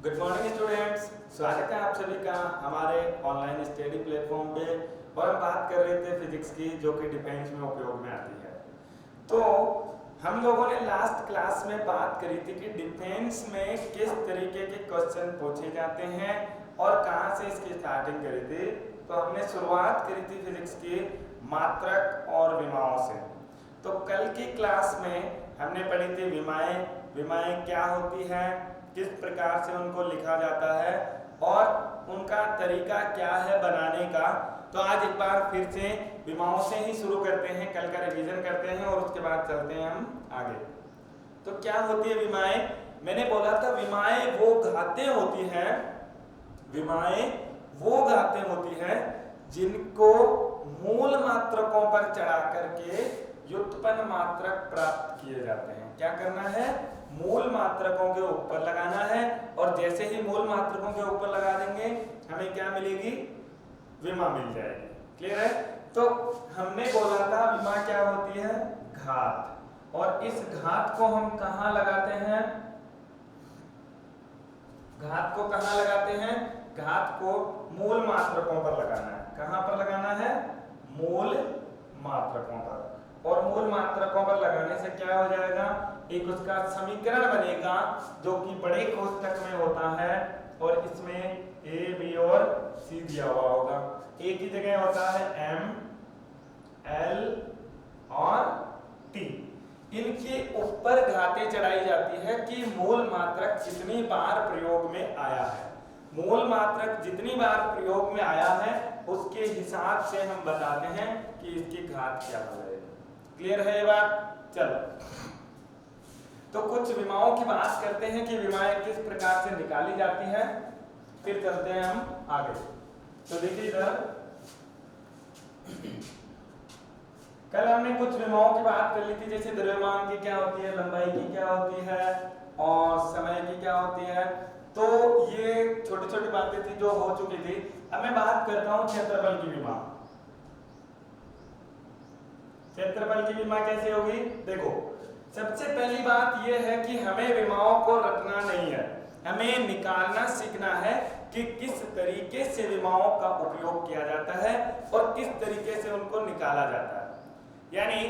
Good morning students, स्वागत है आप सभी का हमारे ऑनलाइन स्टडी प्लेटफॉर्म पे। और हम बात कर रहे थे फिजिक्स की, जो कि डिफेंस में उपयोग में आती है। तो हम लोगों ने लास्ट क्लास में बात करी थी कि डिफेंस में किस तरीके के क्वेश्चन पूछे जाते हैं और कहाँ से इसकी स्टार्टिंग करी थी। तो हमने शुरुआत करी थी फिजिक्स की मात्रक और विमाओं से। तो कल की क्लास में हमने पढ़ी थी विमाएं। विमाएं क्या होती हैं, किस प्रकार से उनको लिखा जाता है और उनका तरीका क्या है बनाने का। तो आज एक बार फिर से विमाओं से ही शुरू करते हैं, कल का रिवीजन करते हैं और उसके बाद चलते हैं हम आगे। तो क्या होती है विमाएं? मैंने बोला था विमाएं वो घातें होती हैं, विमाएं वो घातें होती हैं जिनको मूल मात्रकों पर चढ़ा करके व्युत्पन्न मात्रक प्राप्त किए जाते हैं। क्या करना है? मूल मात्रकों के ऊपर लगाना है और जैसे ही मूल मात्रकों के ऊपर लगा देंगे हमें क्या मिलेगी? विमा मिल जाएगी। क्लियर है? तो हमने बोला था विमा क्या होती है? घात। और इस घात को हम कहां लगाते हैं? घात को कहां लगाते हैं? घात को मूल मात्रकों पर लगाना है। कहां पर लगाना है? मूल मात्रकों पर। और मूल मात्रकों पर लगाने से क्या हो जाएगा? एक उसका समीकरण बनेगा जो कि बड़े कोष्ठक में होता है और इसमें ए बी और सी दिया हुआ होगा। ए की जगह होता है एम एल और टी। इनके ऊपर घातें चढ़ाई जाती है कि मूल मात्रक कितनी बार प्रयोग में आया है। मूल मात्रक जितनी बार प्रयोग में आया है उसके हिसाब से हम बताते हैं कि इसकी घात क्या हो जाएगी। क्लियर है ये बात? चलो, तो कुछ विमाओं की बात करते हैं कि विमाएं किस प्रकार से निकाली जाती है, फिर चलते हैं हम आगे। तो देखिए इधर कल हमने कुछ विमाओं की बात कर ली थी, जैसे द्रव्यमान की क्या होती है, लंबाई की क्या होती है और समय की क्या होती है। तो ये छोटी छोटी बातें थी जो हो चुकी थी। अब मैं बात करता हूं क्षेत्रफल की विमा। क्षेत्रफल की विमा कैसे होगी? देखो, सबसे पहली बात यह है कि हमें विमाओं को रटना नहीं है, हमें निकालना सीखना है कि किस तरीके से विमाओं का उपयोग किया जाता है और किस तरीके से उनको निकाला जाता है। यानी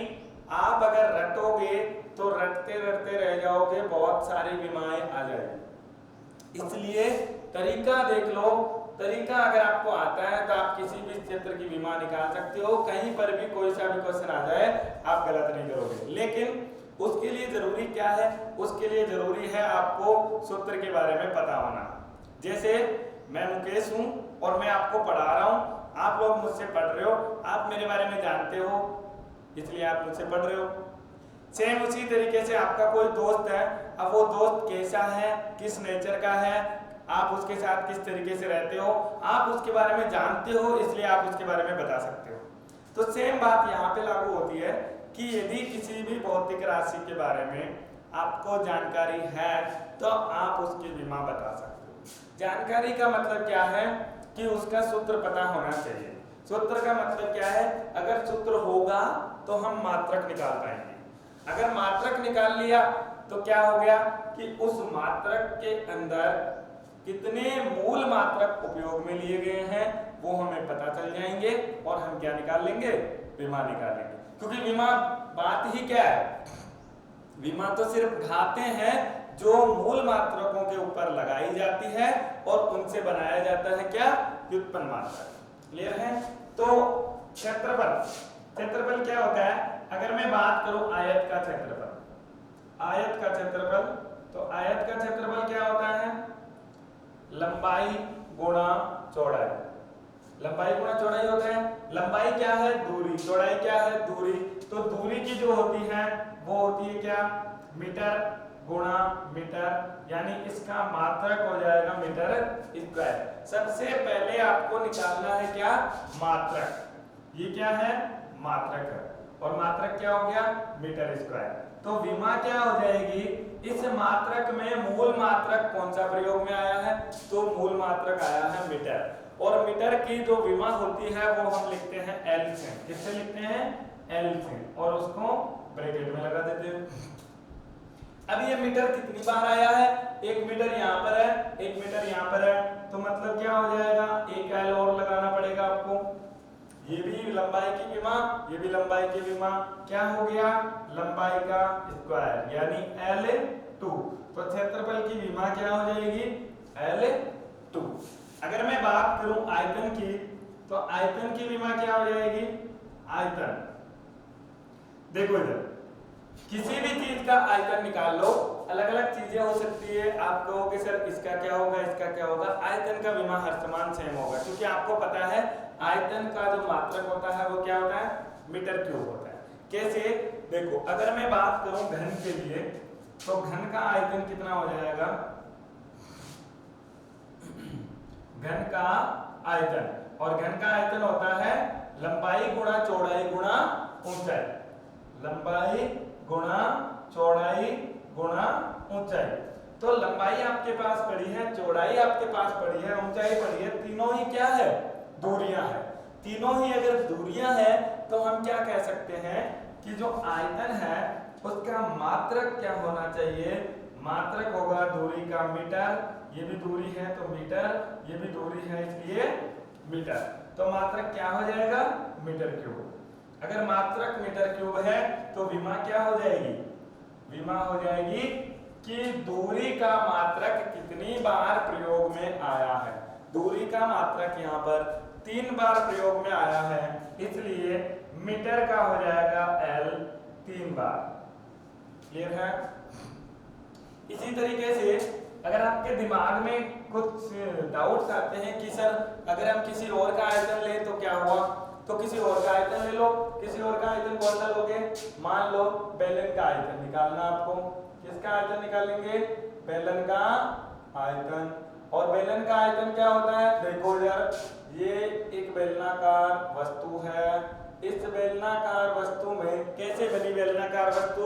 आप अगर रटोगे तो रटते रटते रह जाओगे, बहुत सारी विमाएं आ जाएगी। इसलिए तरीका देख लो। तरीका अगर आपको आता है तो आप किसी भी क्षेत्र की विमा निकाल सकते हो। कहीं पर भी कोई सा भी क्वेश्चन आ जाए आप गलत नहीं करोगे। लेकिन उसके लिए जरूरी क्या है? उसके लिए जरूरी है आपको सूत्र के बारे में पता होना। जैसे मैं मुकेश हूं और मैं आपको पढ़ा रहा हूं, आप लोग मुझसे पढ़ रहे हो, आप मेरे बारे में जानते हो इसलिए आप मुझसे पढ़ रहे हो। सेम उसी तरीके से आपका कोई दोस्त है, अब वो दोस्त कैसा है, किस नेचर का है, आप उसके साथ किस तरीके से रहते हो, आप उसके बारे में जानते हो इसलिए आप उसके बारे में बता सकते हो। तो सेम बात यहाँ पे लागू होती है कि यदि किसी भी भौतिक राशि के बारे में आपको जानकारी है तो आप उसकी विमा बता सकते हो। जानकारी का मतलब क्या है कि उसका सूत्र पता होना चाहिए। सूत्र का मतलब क्या है? अगर सूत्र होगा तो हम मात्रक निकाल पाएंगे। अगर मात्रक निकाल लिया तो क्या हो गया कि उस मात्रक के अंदर कितने मूल मात्रक उपयोग में लिए गए हैं वो हमें पता चल जाएंगे और हम क्या निकाल लेंगे? विमा निकाल लेंगे। क्योंकि विमा बात ही क्या है? विमा तो सिर्फ घातें हैं जो मूल मात्रकों के ऊपर लगाई जाती है और उनसे बनाया जाता है क्या? व्युत्पन्न मात्रक। क्लियर है? तो क्षेत्रफल, क्षेत्रफल क्या होता है? अगर मैं बात करूं आयत का क्षेत्रफल, आयत का क्षेत्रफल, तो आयत का क्षेत्रफल क्या होता है? लंबाई गुणा चौड़ाई। लंबाई गुणा चौड़ाई होता है। लंबाई क्या है? दूरी। चौड़ाई क्या है? दूरी। तो दूरी की जो होती है वो होती है क्या? मीटर गुणा मीटर, यानी इसका मात्रक हो जाएगा मीटर स्क्वायर। सबसे पहले आपको निकालना है क्या? मात्रक। ये क्या है? मात्रक है। और मात्रक क्या हो गया? Metre square. तो विमा क्या हो जाएगी? इस मात्रक में मूल मात्रक कौन सा प्रयोग में आया है? तो मूल मात्रक आया है मीटर। और मीटर की जो विमा होती है वो हम लिखते हैं एल से। किससे लिखते हैं? एल से। और उसको ब्रैकेट में लगा देते हैं। अब ये मीटर कितनी बार आया है, 1 मीटर यहाँ पर है, 1 मीटर यहाँ पर है, तो मतलब क्या हो जाएगा, एक एल और लगाना पड़ेगा आपको। ये भी लंबाई की विमा, ये भी लंबाई की विमा, क्या हो गया, लंबाई का स्क्वायर यानी L2। तो क्षेत्रफल की विमा क्या हो जाएगी, L2। अगर मैं बात करूं आयतन की, तो आयतन की विमा क्या हो जाएगी, आयतन। देखो इधर किसी भी चीज का आयतन निकाल लो, अलग अलग चीजें हो सकती है, आप कहोगे सर इसका क्या होगा, इसका क्या होगा, आयतन का विमा हर समान सेम होगा, क्योंकि आपको पता है आयतन का जो मात्रक होता है वो क्या होता है, मीटर क्यूब होता है। कैसे, देखो अगर मैं बात करूं घन के लिए, तो घन का आयतन कितना हो जाएगा, घन का आयतन, और घन का आयतन होता है लंबाई गुणा चौड़ाई गुणा ऊंचाई, लंबाई गुणा चौड़ाई गुणा ऊंचाई। तो लंबाई आपके पास पड़ी है, चौड़ाई आपके पास पड़ी है, ऊंचाई पड़ी है, तीनों ही क्या है, दूरियां है। तीनों ही अगर दूरियां है तो हम क्या कह सकते हैं कि जो आयतन है उसका मात्रक क्या होना चाहिए, मात्रक होगा दूरी का मीटर, ये भी दूरी है तो मीटर, ये भी दूरी है इसलिए मीटर, तो मात्रक क्या हो जाएगा, मीटर क्यूब। अगर मात्रक मीटर क्यूब है तो विमा क्या हो जाएगी, विमा हो जाएगी कि दूरी का मात्रक कितनी बार प्रयोग में आया है। दूरी का मात्रक यहाँ पर 3 बार प्रयोग में आया है, इसलिए मीटर का हो जाएगा L 3 बार। क्लियर है। इसी तरीके से अगर आपके दिमाग में कुछ डाउट्स आते हैं कि सर अगर हम किसी और का आयतन ले तो क्या हुआ, तो किसी और का आयतन ले लो। किसी और का आयतन कौन सा लोगे, मान लो बेलन का आयतन निकालना आपको। किसका आयतन निकालेंगे, बेलन का आयतन। और बेलन का आयतन क्या होता है, देखो यार ये एक बेलनाकार वस्तु है, इस बेलनाकार वस्तु में कैसे बनी बेलनाकार वस्तु,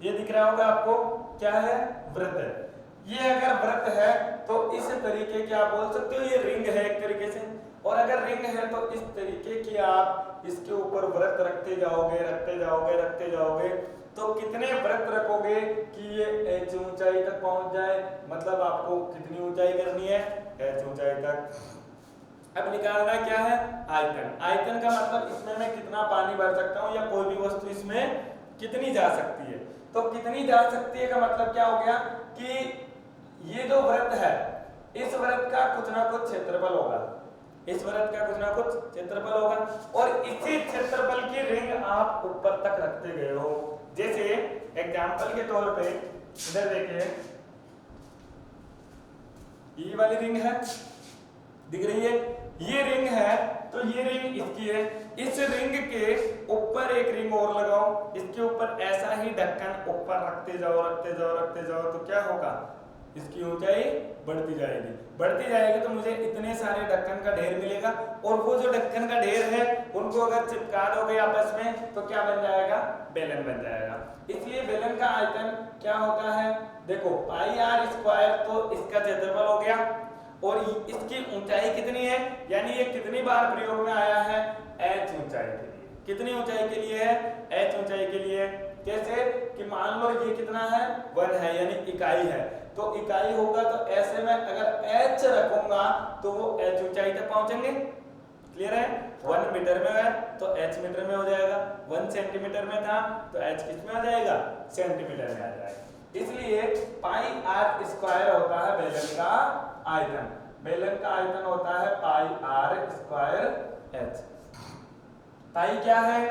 ये दिख रहा होगा आपको, क्या है, वृत्त। ये अगर वृत्त है तो इस तरीके की आप बोल सकते हो ये रिंग है एक तरीके से, और अगर रिंग है तो इस तरीके की आप इसके ऊपर वृत्त रखते जाओगे रखते जाओगे रखते जाओगे, तो कितने वृत्त रखोगे कि ये h ऊंचाई तक पहुंच जाए, मतलब आपको कितनी ऊंचाई करनी है, h ऊंचाई तक। अब निकालना क्या है, आयतन। आयतन का मतलब इसमें मैं कितना पानी भर सकता हूँ या कोई भी वस्तु इसमें कितनी जा सकती है। तो कितनी जा सकती है का मतलब क्या हो गया कि ये जो वृत्त है इस वृत्त का कुछ ना कुछ क्षेत्रफल होगा, इस वृत्त का कुछ ना कुछ क्षेत्रफल होगा, और इसी क्षेत्रफल की रिंग आप ऊपर तक रखते गए हो। जैसे एग्जांपल के तौर पे इधर देखिए, ये वाली रिंग है, दिख रही है, ये रिंग है, तो ये रिंग इसकी है। इस रिंग के ऊपर एक रिंग और लगाओ, इसके ऊपर ऐसा ही ढक्कन ऊपर रखते जाओ रखते जाओ रखते जाओ, तो क्या होगा, इसकी ऊंचाई बढ़ती जाएगी। बढ़ती जाएगी तो मुझे इतने सारे ढक्कन का ढेर मिलेगा, और वो जो ढक्कन का ढेर है उनको अगर चिपका दोगे आपस में तो क्या बन जाएगा, बेलन बन जाएगा। इसलिए बेलन का आयतन क्या होता है, देखो पाई आर स्क्वायर, तो इसका क्षेत्रफल हो गया, और इसकी ऊंचाई कितनी है, यानी ये कितनी बार प्रयोग में आया है, h ऊंचाई के लिए। कितनी ऊंचाई के लिए है, h ऊंचाई के लिए। कैसे कि मान लो ये कितना है, 1 है, यानी इकाई है, तो इकाई होगा तो ऐसे में अगर h रखूंगा तो वो h ऊंचाई तक पहुंचेंगे। क्लियर है। 1 मीटर में है तो h मीटर में हो जाएगा, 1 सेंटीमीटर में था तो h किस में आ जाएगा, सेंटीमीटर में आ जाएगा। इसलिए पाई आर स्क्वायर होता है बेलन का आयतन। बेलन का आयतन होता है पाई आर स्क्वायर h। पाई क्या है,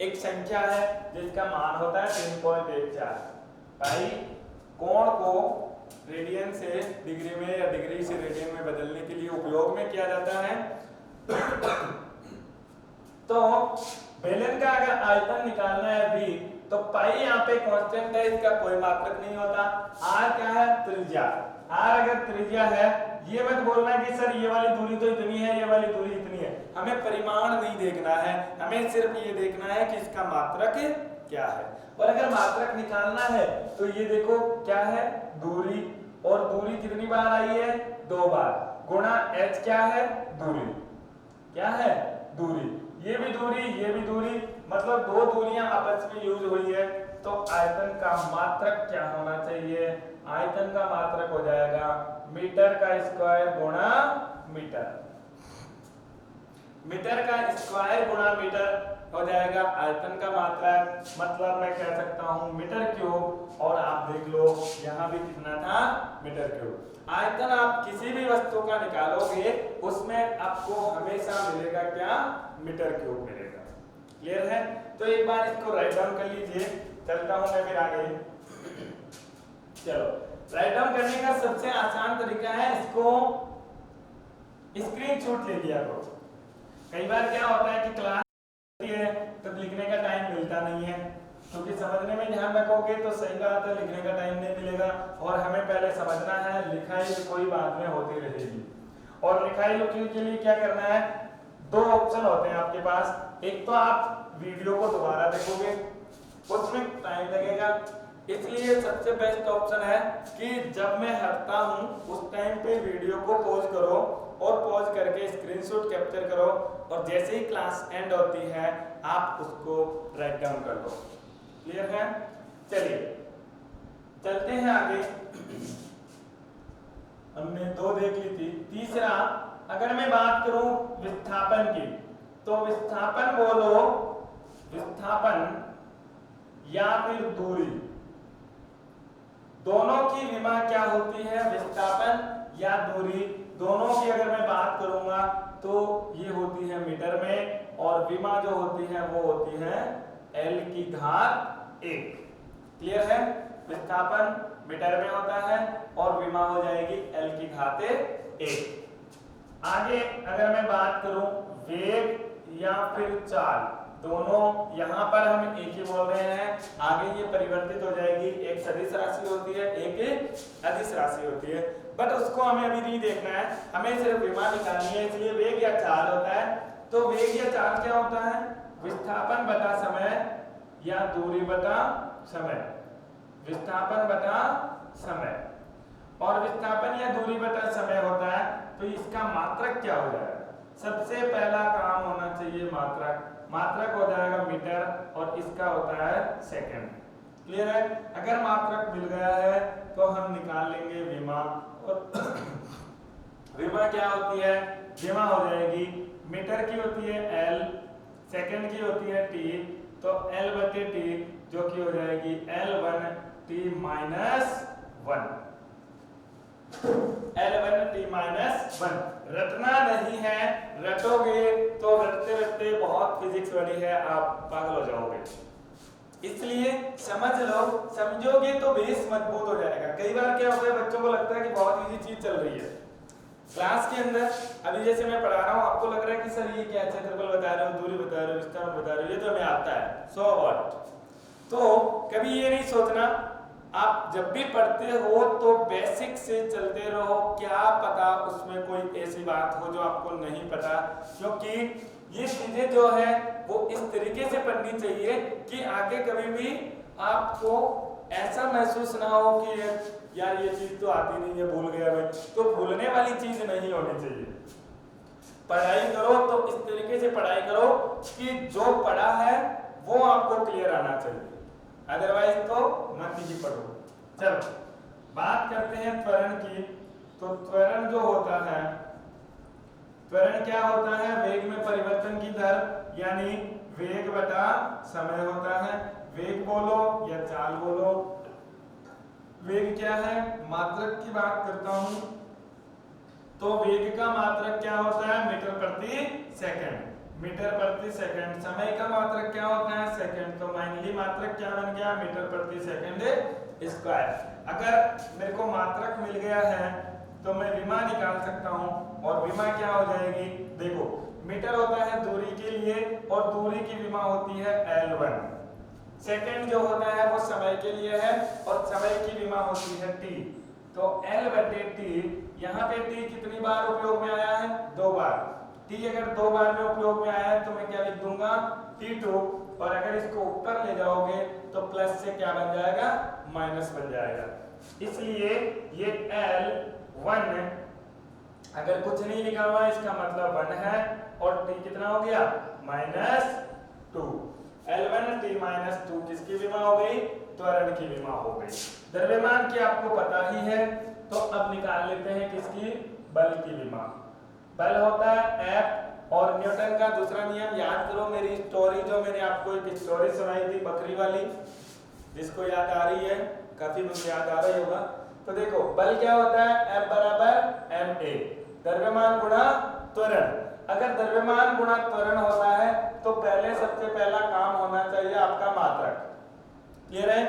एक संख्या है जिसका मान होता है 3.14। पाई कोण को रेडियन से डिग्री में या डिग्री से रेडियन में बदलने के लिए उपयोग में किया जाता है। तो बेलन का अगर आयतन निकालना है v, तो पाई यहाँ पे कांस्टेंट है, इसका कोई मात्रक नहीं होता। r क्या है, त्रिज्या। r अगर त्रिज्या है, ये मत बोलना कि सर ये वाली दूरी तो इतनी है, ये वाली दूरी इतनी है। हमें परिमाण नहीं देखना है, हमें सिर्फ ये देखना है कि इसका मात्रक क्या है। और अगर मात्रक निकालना है तो ये देखो क्या है, दूरी, और दूरी कितनी बार आई है, 2 बार, गुणा h क्या है, दूरी, क्या है, दूरी। ये भी दूरी, ये भी दूरी, मतलब 2 दूरियां आपस में यूज हुई है, तो आयतन का मात्रक क्या होना चाहिए? आयतन का मात्रक हो जाएगा मीटर का स्क्वायर गुणा मीटर। मीटर का स्क्वायर गुणा मीटर हो जाएगा आयतन का मात्रक, मतलब मैं कह सकता हूं मीटर क्यूब। और आप देख लो यहाँ भी कितना था, मीटर क्यूब। आयतन आप किसी भी वस्तु का निकालोगे उसमें आपको हमेशा मिलेगा क्या? मीटर क्यूब मिलेगा। क्लियर है? तो एक बार इसको राइट डाउन कर लीजिए, चलता हूं मैं फिर आगे। चलो, राइट डाउन करने का सबसे आसान तरीका है इसको स्क्रीनशॉट ले लिया करो। कई बार क्या होता है कि क्लास है तब लिखने का टाइम मिलता नहीं है, क्योंकि समझने में ध्यान रखोगे तो सही बात है, लिखने का टाइम नहीं मिलेगा। और हमें पहले समझना है, लिखाई कोई बाद में होती रहेगी। और लिखाई के लिए क्या करना है, दो ऑप्शन होते हैं आपके पास। एक तो आप वीडियो को दोबारा देखोगे, उसमें टाइम लगेगा, इसलिए सबसे बेस्ट ऑप्शन है कि जब मैं हटता हूं उस टाइम पे वीडियो को पॉज करो और पॉज करके स्क्रीनशॉट कैप्चर करो, और जैसे ही क्लास एंड होती है आप उसको राइट डाउन कर दो। क्लियर है? चलिए चलते हैं आगे। हमने दो देख ली थी। तीसरा, अगर मैं बात करूं विस्थापन की, तो विस्थापन बोलो, विस्थापन या फिर दूरी, दोनों की विमा क्या होती है? विस्थापन या दूरी, दोनों की अगर मैं बात करूंगा तो ये होती है मीटर में, और विमा जो होती है वो होती है L की घात 1। क्लियर है? विस्थापन मीटर में होता है और विमा हो जाएगी L की घात 1। आगे अगर मैं बात करूं वेग या फिर चाल, दोनों यहां पर हम एक ही बोल रहे हैं, आगे ये परिवर्तित हो जाएगी, एक सदिश राशि होती है, एक अदिश राशि होती है, बट उसको हमें अभी नहीं देखना है, हमें सिर्फ विमा निकालनी है। इसलिए वेग या चाल होता है। तो वेग या चाल क्या होता है? विस्थापन बटा समय या दूरी बटा समय, विस्थापन बटा समय। और विस्थापन या दूरी बटा समय होता है, तो इसका मात्रक क्या हो जाएगा? सबसे पहला काम होना चाहिए मात्रक, मात्रक हो जाएगा मीटर और इसका होता है सेकंड। क्लियर है? अगर मात्रक मिल गया है तो हम निकाल लेंगे विमा। और विमा क्या होती है? विमा हो जाएगी, मीटर की होती है L, सेकंड की होती है T, तो L बटे T जो कि हो जाएगी L1 T minus 1, L1 T minus 1। रटना नहीं है, रटोगे तो रटते रटते बहुत फिजिक्स बड़ी है, आप पागल हो जाओगे। इसलिए समझ लो, समझोगे तो बेस मजबूत हो जाएगा। कई बार क्या होता है, बच्चों को लगता है कि बहुत इजी चीज चल रही है क्लास के अंदर। अभी जैसे मैं पढ़ा रहा हूँ, आपको लग रहा है कि सर ये क्या क्षेत्रफल बता रहे हो, दूरी बता रहे हो, विस्थापन बता रहे हो, ये तो हमें आता है, सो व्हाट। तो कभी ये नहीं सोचना, आप जब भी पढ़ते हो तो बेसिक से चलते रहो, क्या पता उसमें कोई ऐसी बात हो जो आपको नहीं पता, क्योंकि ये चीजें जो है वो इस तरीके से पढ़नी चाहिए कि आगे कभी भी आपको ऐसा महसूस ना हो कि यार ये चीज तो आती नहीं है, भूल गया मैं। तो भूलने वाली चीज नहीं होनी चाहिए। पढ़ाई करो तो इस तरीके से पढ़ाई करो कि जो पढ़ा है वो आपको क्लियर आना चाहिए, अदरवाइज तो मत ही पढ़ो। चलो बात करते हैं त्वरण की। तो त्वरण जो होता है, त्वरण क्या होता है? वेग में परिवर्तन की दर, यानी वेग बटा समय होता है। वेग बोलो या चाल बोलो, वेग क्या है? मात्रक की बात करता हूं तो वेग का मात्रक क्या होता है? मीटर प्रति सेकंड, मीटर प्रति सेकंड। समय का मात्रक क्या होता है? सेकंड। तो माइनली मात्रक क्या बन गया? मीटर प्रति सेकंड स्क्वायर। अगर मेरे को मात्रक मिल गया है तो मैं विमा निकाल सकता हूं, और विमा क्या हो जाएगी? देखो, मीटर होता है दूरी के लिए और दूरी की विमा होती है L1। सेकंड जो होता है वो समय के लिए है और समय की विमा होती है T। तो L बटे T, यहाँ पे T कितनी बार उपयोग में आया है? 2 बार। T अगर 2 बार में उपयोग में आया है तो मैं क्या लिख दूंगा? T2। और अगर इसको ऊपर ले जाओगे तो प्लस से क्या बन जाएगा? माइनस बन जाएगा। इसलिए ये L1 अगर कुछ नहीं लिखा हुआ इसका मतलब 1 है, और T कितना हो गया? -2। L1 T माइनस 2 किसकी विमा हो गई? त्वरण की विमा हो गई। द्रव्यमान की आपको पता ही है, तो अब निकाल लेते हैं किसकी? बल की विमा। बल होता है F, और न्यूटन का दूसरा नियम याद करो, मेरी स्टोरी जो मैंने आपको एक स्टोरी सुनाई थी बकरी वाली, जिसको याद आ रही है, काफी मुझे याद आ रही होगा। तो देखो बल क्या होता है? F बराबर ma, द्रव्यमान गुणा त्वरण। अगर द्रव्यमान गुणा त्वरण होता है तो पहले सबसे पहला काम होना चाहिए आपका मात्रक। क्लियर है?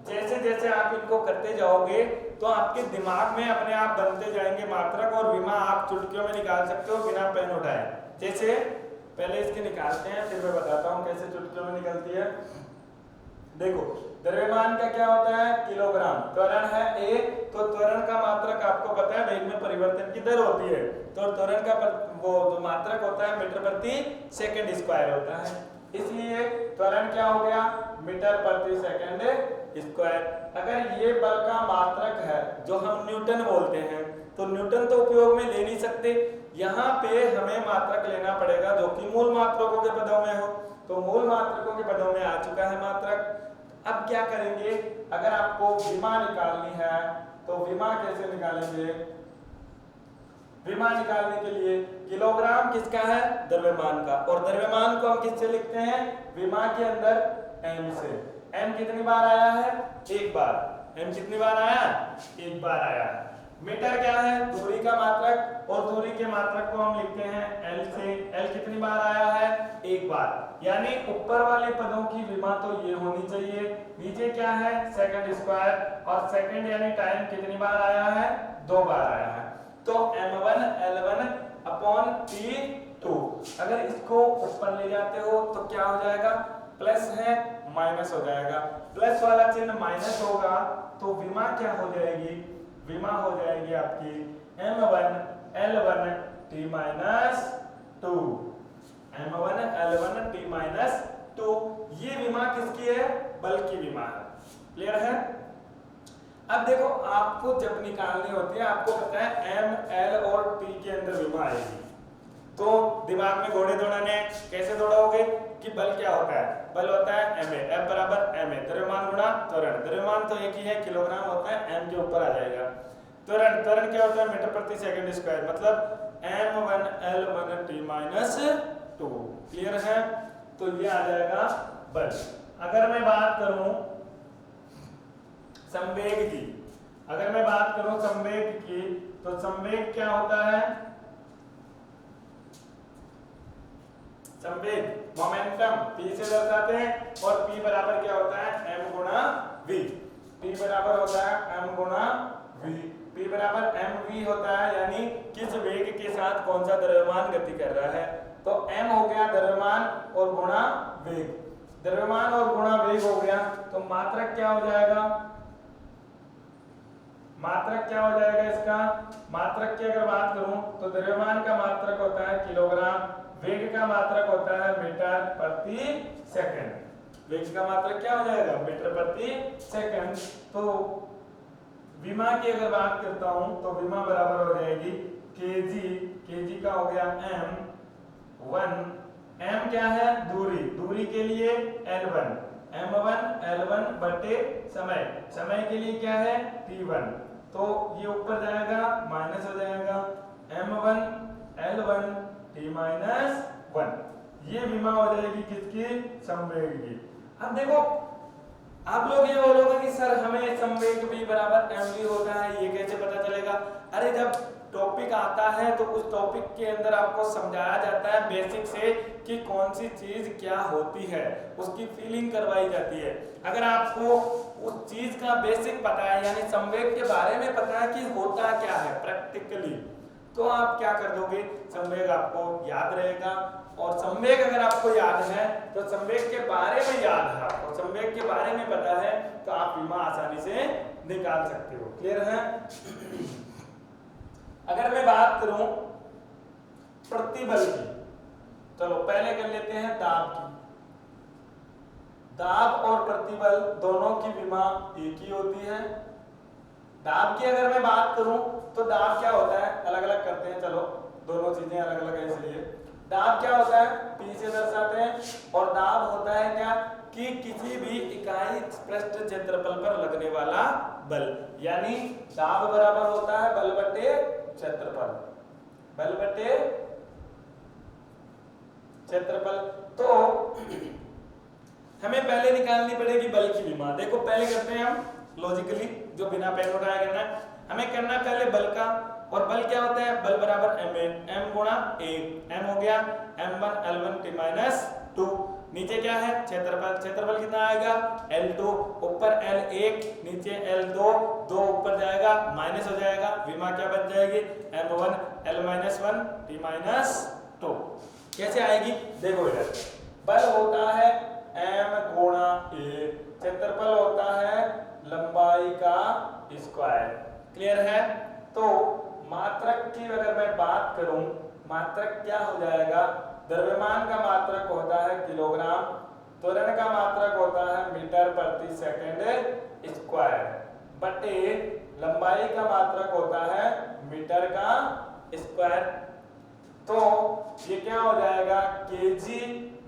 जैसे जैसे आप इनको करते जाओगे तो आपके दिमाग में अपने आप बनते जाएंगे मात्रक, और विमा आप चुटकियों में निकाल सकते हो बिना पेन उठाए। जैसे पहले इसके निकालते हैं, फिर मैं बताता हूँ कैसे चुटकियों में निकलती है। देखो द्रव्यमान का क्या होता है? किलोग्राम। त्वरण है a, तो त्वरण का मात्रक आपको पता है वेग में परिवर्तन की दर होती है, तो त्वरण का वो जो मात्रक होता है मीटर प्रति सेकंड स्क्वायर होता है, इसलिए त्वरण क्या हो गया? मीटर प्रति सेकंड स्क्वायर। अगर ये बल का मात्रक है जो हम न्यूटन बोलते हैं, तो न्यूटन तो उपयोग में ले नहीं सकते, यहाँ पे हमें मात्रक लेना पड़ेगा जो कि मूल मात्रकों के पदों में हो। तो मूल मात्रकों के पदों में आ चुका है मात्रक। अब क्या करेंगे? अगर आपको विमा निकालनी है तो विमा कैसे निकालेंगे? विमा निकालने के लिए किलोग्राम किसका है? द्रव्यमान का, और द्रव्यमान को हम किससे लिखते हैं? विमा के अंदर m से। m कितनी बार आया है? एक बार। m कितनी बार आया? एक बार आया है। मीटर क्या है? दूरी का मात्रक, और दूरी के मात्रक को हम लिखते हैं l से। l कितनी बार आया है? एक बार। यानी ऊपर वाले पदों की विमा तो ये होनी चाहिए। नीचे क्या है? सेकंड स्क्वायर, और सेकंड यानी टाइम कितनी बार आया है? 2 बार आया है। तो m1 L1 अपॉन T2। अगर इसको ऊपर ले जाते हो तो क्या हो जाएगा? प्लस है माइनस हो जाएगा, प्लस वाला चिन्ह माइनस होगा तो विमा क्या हो जाएगी? विमा हो जाएगी आपकी m1 L1 T minus 2। m1 L1 T minus 2, ये विमा किसकी है? बल की विमा है। क्लियर है? अब देखो आपको जब निकालनी होती है, आपको पता है m, l और t के अंदर विमा आएगी, तो दिमाग में घोड़े दौड़ाने कैसे दौड़ाओगे कि बल क्या होता है? बल होता है ma, F बराबर ma, द्रव्यमान गुणा त्वरण। द्रव्यमान तो एक ही है, किलोग्राम होता है, m के ऊपर आ जाएगा। त्वरण, त्वरण क्या होता है? मीटर प्रति सेकंड स्क्वायर, मतलब m1 L1 T minus 2। Clear है? तो ये आ जाएगा बल। अगर मैं बात करूं संवेग की, अगर मैं बात करूं संवेग की, तो संवेग क्या होता है? संवेग मोमेंटम p से दर्शाते हैं, और p बराबर क्या होता है? m गुणा v। p बराबर होता है m गुणा v। p बराबर mv होता है, यानी किस वेग के साथ कौन सा द्रव्यमान गति कर रहा है। तो m हो गया द्रव्यमान और गुणा वेग, द्रव्यमान और गुणा वेग हो गया, तो मात्रक क्या हो जाएगा? मात्रक क्या हो जाएगा इसका? मात्रक की अगर बात करूं तो द्रव्यमान का मात्रक होता है किलोग्राम, वेग का मात्रक होता है मीटर प्रति सेकंड। वेग का मात्रक क्या हो जाएगा? मीटर प्रति सेकंड। तो विमा की अगर बात करता हूं तो विमा बराबर हो जाएगी केजी, केजी का हो गया m1, m क्या है? दूरी, दूरी के लिए L1, m1 L1 बटे समय, समय के लिए क्या है? T1, तो ये ऊपर जाएगा माइनस हो जाएगा m1 L1 T माइनस 1। ये विमा हो जाएगी किसकी? संवेग की। अब देखो आप लोग ये बोलोगे कि सर हमें संवेग v बराबर mv होता है, ये कैसे पता चलेगा? अरे जब टॉपिक आता है तो उस टॉपिक के अंदर आपको समझाया जाता है बेसिक से कि कौन सी चीज क्या होती है, उसकी फीलिंग करवाई जाती है। अगर आपको उस चीज का बेसिक पता है, यानी संवेग के बारे में पता है कि होता क्या है प्रैक्टिकली, तो आप क्या कर दोगे? संवेग आपको याद रहेगा। और संवेग अगर आपको याद है तो संवेग के बारे में याद है, आपको संवेग के बारे में पता है, तो आप विमा आसानी से निकाल सकते हो। क्लियर है? अगर मैं बात करूं प्रतिबल की, चलो पहले कर लेते हैं दाब की। दाब और प्रतिबल दोनों की विमा एक ही होती है। दाब की अगर मैं बात करूं तो दाब क्या होता है? अलग अलग करते हैं, चलो दोनों चीजें अलग अलग है इसलिए। दाब क्या होता है, P से दर्शाते हैं। और दाब होता है क्या कि किसी भी इकाई पृष्ठ क्षेत्रफल पर लगने वाला बल, यानी दाब बराबर होता है बल बटे क्षेत्रफल, बल बटे क्षेत्रफल। तो हमें पहले निकालनी पड़ेगी बल की विमा। देखो पहले करते हैं हम लॉजिकली, जो बिना पेन उठाए करना है। हमें करना है पहले बल का, और बल क्या होता है, बल बराबर m गुणा a, m हो गया m1 l1 t माइनस 2। नीचे क्या है क्षेत्रफल, क्षेत्रफल कितना आएगा L2, ऊपर L1 नीचे L2, 2 ऊपर जाएगा माइनस हो जाएगा, विमा क्या बच जाएगी m1 l-1 t माइनस 2। कैसे आएगी देखो इधर, बल होता है m गुणा a, क्षेत्रफल होता है लंबाई का स्क्वायर। क्लियर है। तो मात्रक की अगर मैं बात करूं, मात्रक क्या हो जाएगा, द्रव्यमान का मात्रक होता है किलोग्राम, त्वरण का मात्रक होता है मीटर प्रति सेकंड स्क्वायर, बटे लंबाई का मात्रक होता है मीटर का स्क्वायर। तो ये क्या हो जाएगा केजी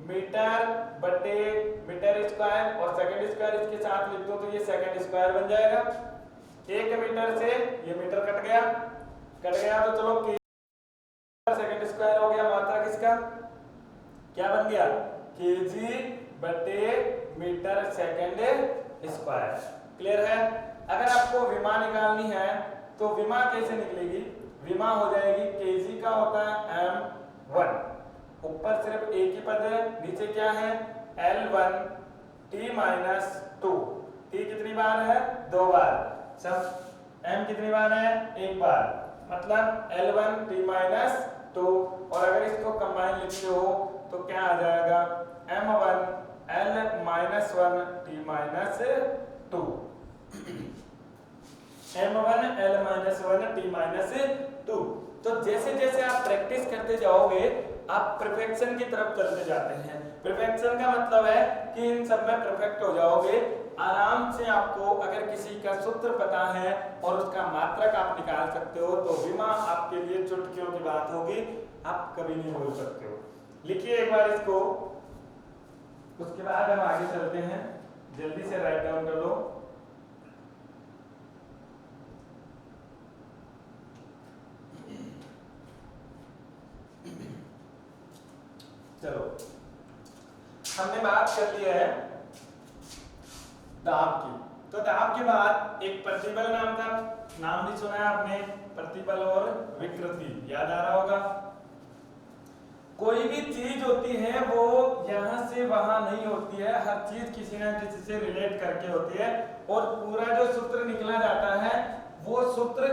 मीटर बटे मीटर स्क्वायर, और सेकंड स्क्वायर इसके साथ लिख दो तो ये सेकंड स्क्वायर बन जाएगा। 1 मीटर से ये मीटर कट गया, तो चलो सेकंड स्क्वायर हो गया, मात्रक इसका क्या बन गया केजी बटे मीटर सेकंड स्क्वायर। क्लियर है। अगर आपको विमा निकालनी है तो विमा कैसे निकलेगी, विमा हो जाएगी केजी का होता है m1, ऊपर सिर्फ एक ही पद है, नीचे क्या है l1 t माइनस 2, t कितनी बार है 2 बार, सब m कितनी बार है 1 बार, मतलब l1 t माइनस 2। और अगर इसको कंबाइन लिखते हो तो क्या आ जाएगा m1 l minus 1 t minus 2, m1 l minus 1 t minus 2। तो जैसे जैसे आप प्रैक्टिस करते जाओगे आप परफेक्शन की तरफ चलते जाते हैं। परफेक्शन का मतलब है कि इन सब में परफेक्ट हो जाओगे आराम से। आपको अगर किसी का सूत्र पता है और उसका मात्रक आप निकाल सकते हो तो विमा आपके लिए चुटकियों की बात होगी, आप कभी नहीं बोल सकते हो। लिखिए एक बार इसको, उसके बाद हम आगे चलते हैं, जल्दी से राइट डाउन कर लो। चलो हमने बात कर ली है दाब की, तो दाब के बाद एक प्रतिबल नाम का नाम भी सुना है आपने, प्रतिबल और विकृति याद आ रहा होगा। कोई भी चीज होती है वो यहाँ से वहां नहीं होती है, हर चीज किसी ना किसी से रिलेट करके होती है, और पूरा जो सूत्र निकला जाता है वो सूत्र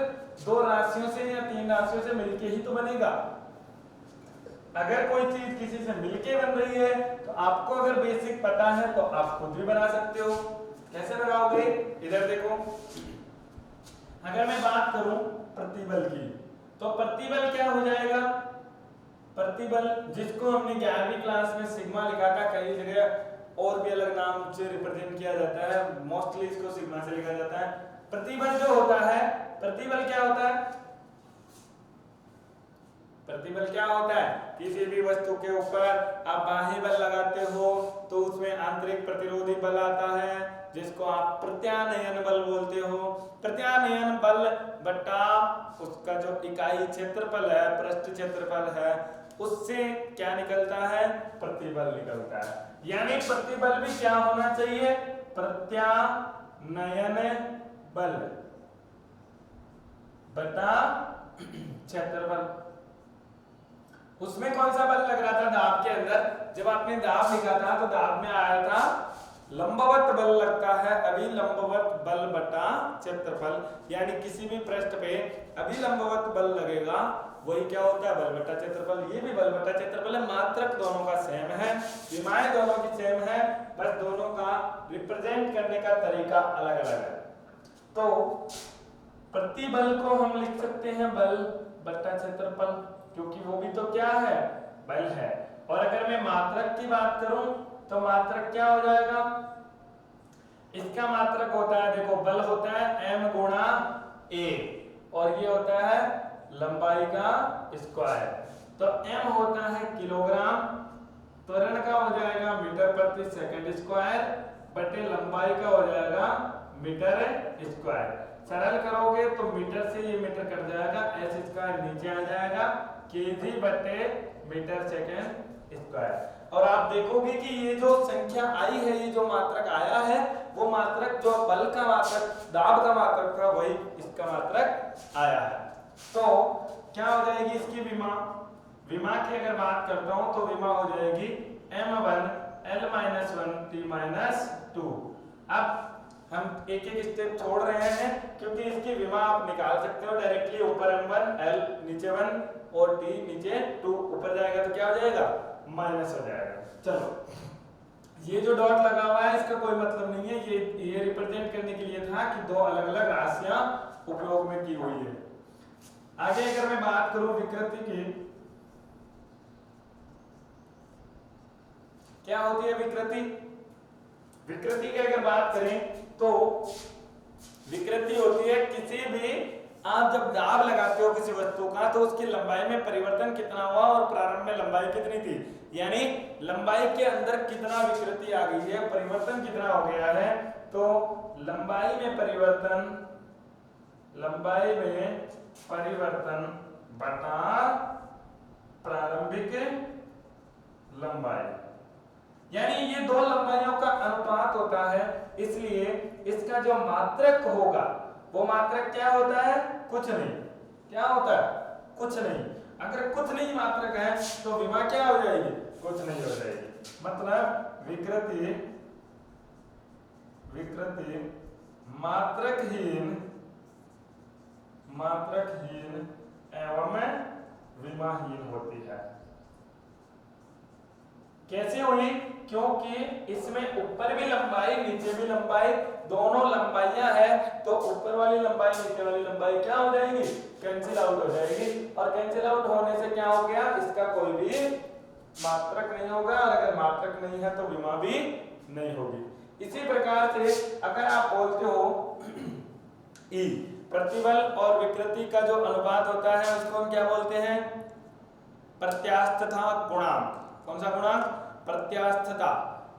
2 राशियों से या 3 राशियों से मिलके ही तो बनेगा। अगर कोई चीज किसी से मिलके बन रही है तो आपको अगर बेसिक पता है तो आप खुद भी बना सकते हो। कैसे बनाओगे इधर देखो, अगर मैं बात करूं प्रतिबल की तो प्रतिबल क्या हो जाएगा, प्रतिबल जिसको हमने 11वीं क्लास में सिग्मा लिखा था, कई जगह और भी अलग नाम से रिप्रेजेंट किया जाता है, मोस्टली इसको सिग्मा से लिखा जाता है। प्रतिबल जो होता है, प्रतिबल क्या होता है, प्रतिबल क्या होता है, किसी भी वस्तु के ऊपर आप बाह्य बल लगाते हो तो उसमें आंतरिक प्रतिरोधी बल आता है जिसको आप प्रत्यानयन बल बोलते हो। प्रत्यानयन बल बटा उसका जो इकाई क्षेत्रफल है, पृष्ठ क्षेत्रफल है, उससे क्या निकलता है प्रतिबल निकलता है। यानी प्रतिबल भी क्या होना चाहिए, प्रत्यानयन बल बटा क्षेत्रफल। उसमें कौन सा बल लग रहा था दाब के अंदर, जब आपने दाब लिखा था तो दाब में आया था लंबवत बल लगता है, अभी लंबवत बल बटा क्षेत्रफल, यानी किसी भी पृष्ठ पे अभी लंबवत बल लगेगा, वही क्या होता है बल बटा क्षेत्रफल। ये भी बल बटा क्षेत्रफल है, मात्रक दोनों का सेम है, विमाएं दोनों की सेम है, बस दोनों का रिप्रेजेंट करने का तरीका अलग अलग है। तो प्रतिबल को हम लिख सकते हैं बल बटा क्षेत्रफल, क्योंकि वो भी तो क्या है बल है। और अगर मैं मात्रक की बात करूं तो मात्रक क्या हो जाएगा, इसका मात्रक होता है, देखो बल होता है m गुणा a और ये होता है लंबाई का स्क्वायर। तो m होता है किलोग्राम, त्वरण का हो जाएगा मीटर प्रति सेकंड स्क्वायर बटे लंबाई का हो जाएगा मीटर स्क्वायर। सरल करोगे तो मीटर से ये मीटर कट जाएगा, एस स्क्वायर नीचे आ जाएगा, केजी बटे मीटर सेकंड स्क्वायर। और आप देखोगे कि ये जो संख्या आई है, ये जो मात्रक आया है, वो मात्रक जो बल का मात्रक, दाब का मात्रक था, वही इसका मात्रक आया है। तो क्या हो जाएगी इसकी विमा? विमा की अगर बात करता हूं तो विमा हो जाएगी m1 L-1 T-2। अब हम एक एक स्टेप छोड़ रहे हैं क्योंकि इसकी विमा आप निकाल सकते हो डायरेक्टली। ऊपर m1 L नीचे 1 और T नीचे 2, ऊपर जाएगा तो क्या हो जाएगा? माइनस हो जाएगा। चलो ये जो डॉट लगा हुआ है इसका कोई मतलब नहीं है, ये रिप्रेजेंट करने के लिए था कि दो अलग अलग राशियां उपयोग में की हुई है। आगे अगर मैं बात करूं विकृति की, क्या होती है विकृति? विकृति की अगर बात करें तो विकृति होती है किसी भी, आप जब दाब लगाते हो किसी वस्तु का तो उसकी लंबाई में परिवर्तन कितना हुआ और प्रारंभ में लंबाई कितनी थी, यानी लंबाई के अंदर कितना विकृति आ गई है, परिवर्तन कितना हो गया है। तो लंबाई में परिवर्तन बटा प्रारंभिक लंबाई, यानी ये दो लंबाइयों का अनुपात होता है। इसलिए इसका जो मात्रक होगा वो मात्रक क्या होता है? कुछ नहीं। क्या होता है? कुछ नहीं। अगर कुछ नहीं मात्रक है तो विमा क्या हो जाएगी? कुछ नहीं हो जाएगी। मतलब विकृति मात्रकहीन एवं विमाहीन होती है। कैसे हुई? क्योंकि इसमें ऊपर भी लंबाई नीचे भी लंबाई, दोनों लंबाइयां है, तो ऊपर वाली लंबाई नीचे वाली लंबाई क्या हो जाएगी? कैंसिल आउट हो जाएगी। और कैंसिल आउट होने से क्या हो गया? इसका कोई भी मात्रक नहीं होगा, और अगर मात्रक नहीं है तो विमा भी नहीं होगी। इसी प्रकार से अगर आप बोलते हो ई, प्रतिबल और विकृति का जो अनुपात होता है उसको हम क्या बोलते हैं? प्रत्यास्थता गुणांक। कौन सा गुणांक? प्रत्यास्थता।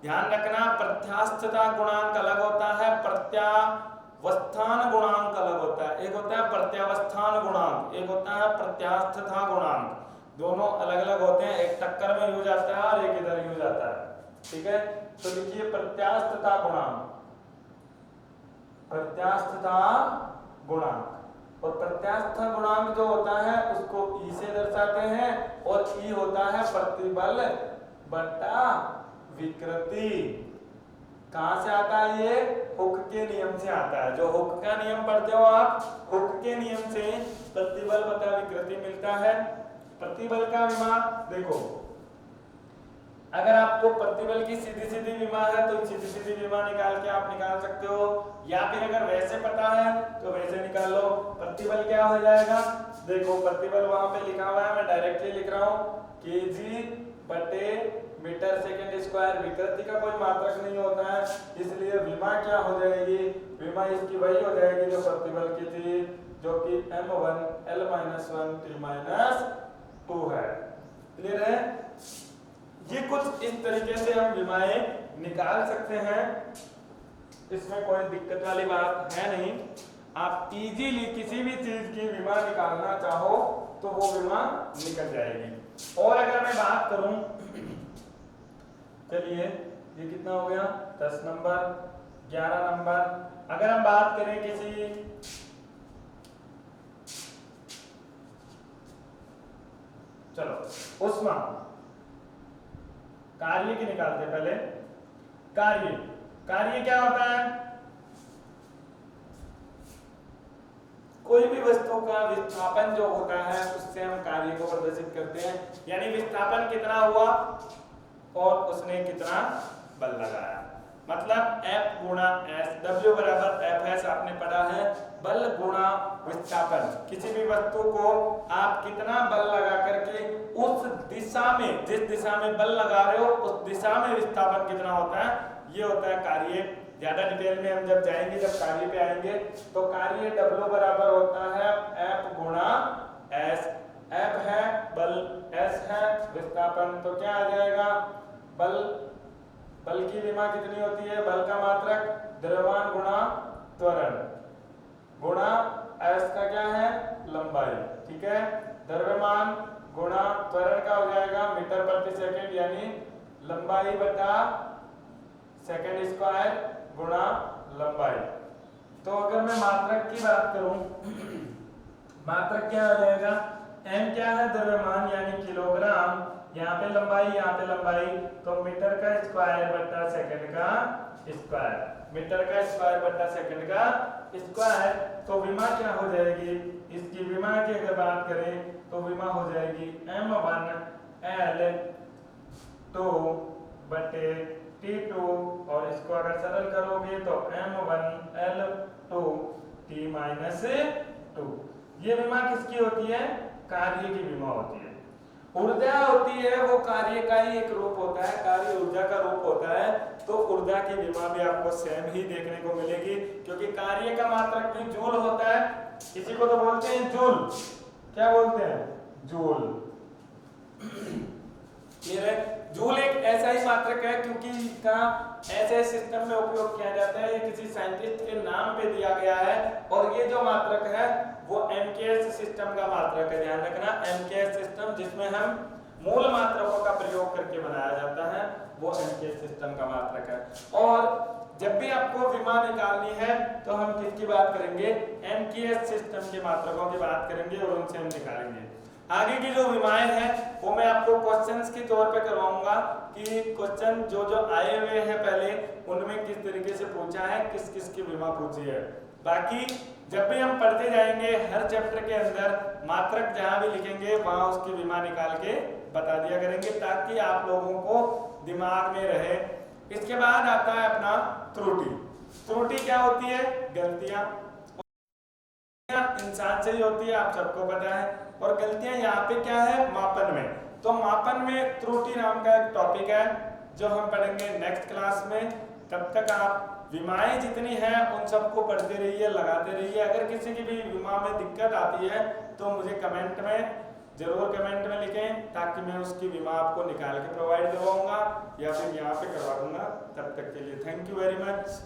ध्यान रखना, प्रत्यास्थता गुणांक अलग होता है, प्रत्यावस्थान गुणांक अलग होता है। एक होता है प्रत्यावस्थान गुणांक, एक होता है प्रत्यास्थता गुणांक। दोनों अलग अलग होते हैं, एक टक्कर में यूज आता है और एक इधर यूज आता है। ठीक है, तो लिखिए प्रत्यास्थता गुणांक। प्रत्यास्थता गुणांक, और प्रत्यास्थ गुणांक जो होता है उसको ई से दर्शाते हैं, और ई होता है प्रतिबल बटा विकृति। कहां से आता है ये? हुक के नियम से आता है। जो हुक का नियम पढ़ते हो आप, हुक के नियम से प्रतिबल बटा विकृति मिलता है। प्रतिबल का विमा देखो, अगर आपको प्रतिबल की सीधी सीधी विमा है तो सीधी सीधी विमा निकाल के आप निकाल सकते हो, या फिर अगर वैसे पता है तो वैसे निकाल लो। प्रतिबल क्या हो जाएगा? देखो प्रतिबल वहां पे लिखा हुआ है, मैं डायरेक्टली लिख रहा हूं, केजी बटे मीटर सेकंड स्क्वायर। विकृति का कोई मात्रक नहीं होता है, इसलिए विमा क्या हो जाएगी? विमा इसकी वही हो जाएगी जो प्रतिबल की थी, जो कि m1 L-1 T-2 है। क्लियर है? ये कुछ इस तरीके से हम विमाएं निकाल सकते हैं, इसमें कोई दिक्कत वाली बात है नहीं। आप इजीली किसी भी चीज की विमा निकालना चाहो तो वो विमा निकल जाएगी। और अगर मैं बात करूं, चलिए ये कितना हो गया? 10 नंबर, 11 नंबर। अगर हम बात करें किसी चलो उष्मा कार्य की निकालते हैं पहले। कार्य क्या होता है? कोई भी वस्तु का विस्थापन जो होता है उससे हम कार्य को प्रदर्शित करते हैं, यानी विस्थापन कितना हुआ और उसने कितना बल लगाया। मतलब F गुणा S, W बराबर FS आपने पढ़ा है, बल गुणा विस्थापन। किसी भी वस्तु को आप कितना बल लगा करके उस दिशा में, जिस दिशा में बल लगा रहे हो उस दिशा में विस्थापन कितना होता है, ये होता है कार्य। ज्यादा डिटेल में हम जब जाएंगे, जब कार्य पे आएंगे, तो कार्य W बराबर होता है F गुणा S। F है, बल S है, विस्थापन तो क्या आ जाएगा, बल की विमा कितनी होती है, बल का मात्रक द्रव्यमान गुणा त्वरण गुणा S का क्या है, लंबाई, ठीक है। द्रव्यमान गुणा त्वरण का हो जाएगा मीटर प्रति सेकंड, यानी लंबाई बटा सेकंड स्क्वायर गुणा लंबाई। तो अगर मैं मात्रक की बात करूं, मात्रक क्या हो जाएगा, m क्या है, द्रव्यमान यानी किलोग्राम, यहाँ पे लंबाई, तो मीटर का स्क्वायर बटा सेकंड का स्क्वायर, मीटर का स्क्वायर बटा सेकंड का स्क्वायर। तो विमा क्या हो जाएगी, इसकी विमा की अगर बात करें तो विमा हो जाएगी m1L2 बटे T2, और इसको अगर सरल करोगे तो m1L2 T-2। ये विमा किसकी होती है, कार्य की विमा होती है। ऊर्जा होती है वो कार्य का ही एक रूप होता है, कार्य ऊर्जा का रूप होता है। तो ऊर्जा की विमा भी आपको सेम ही देखने को मिलेगी, क्योंकि कार्य का मात्रक भी जूल होता है। इसी को तो बोलते हैं जूल, क्या बोलते हैं, जूल। जूल एक ऐसा ही मात्रक है क्योंकि इसका ऐसे सिस्टम में उपयोग किया जाता है, ये किसी साइंटिस्ट के नाम पे दिया गया है। और ये जो मात्रक है वो MKS सिस्टम का मात्रक है, ध्यान रखना, MKS सिस्टम जिसमें हम मूल मात्रकों का प्रयोग करके बनाया जाता है, वो MKS सिस्टम का मात्रक है। और जब भी आपको विमा निकालनी है तो हम किसकी बात करेंगे, MKS सिस्टम के मात्रकों की बात करेंगे और उनसे हम निकालेंगे। आगे की जो विमाएं हैं वो मैं आपको क्वेश्चंस के तौर पे करवाऊंगा कि क्वेश्चन जो आए हुए हैं पहले उनमें किस तरीके से पूछा है, किस किस की विमा पूछी है। बाकी जब भी हम पढ़ते जाएंगे हर चैप्टर के अंदर मात्रक जहां भी लिखेंगे वहां उसकी विमा निकाल के बता दिया करेंगे, ताकि आप लोगों को दिमाग में रहे। इसके बाद आता है अपना त्रुटि। त्रुटि क्या होती है, गलतियां इंसान से ही होती है, आप सबको पता है। और गलतियां यहाँ पे क्या है, मापन में। तो मापन में त्रुटि नाम का एक टॉपिक है जो हम पढ़ेंगे नेक्स्ट क्लास में। तब तक आप विमाएं जितनी हैं उन सबको पढ़ते रहिए, लगाते रहिए। अगर किसी की भी विमा में दिक्कत आती है तो मुझे कमेंट में जरूर कमेंट में लिखें, ताकि मैं उसकी विमा आपको निकाल के प्रोवाइड करवाऊंगा या फिर यहाँ पे करवा दूंगा। तब तक के लिए थैंक यू वेरी मच।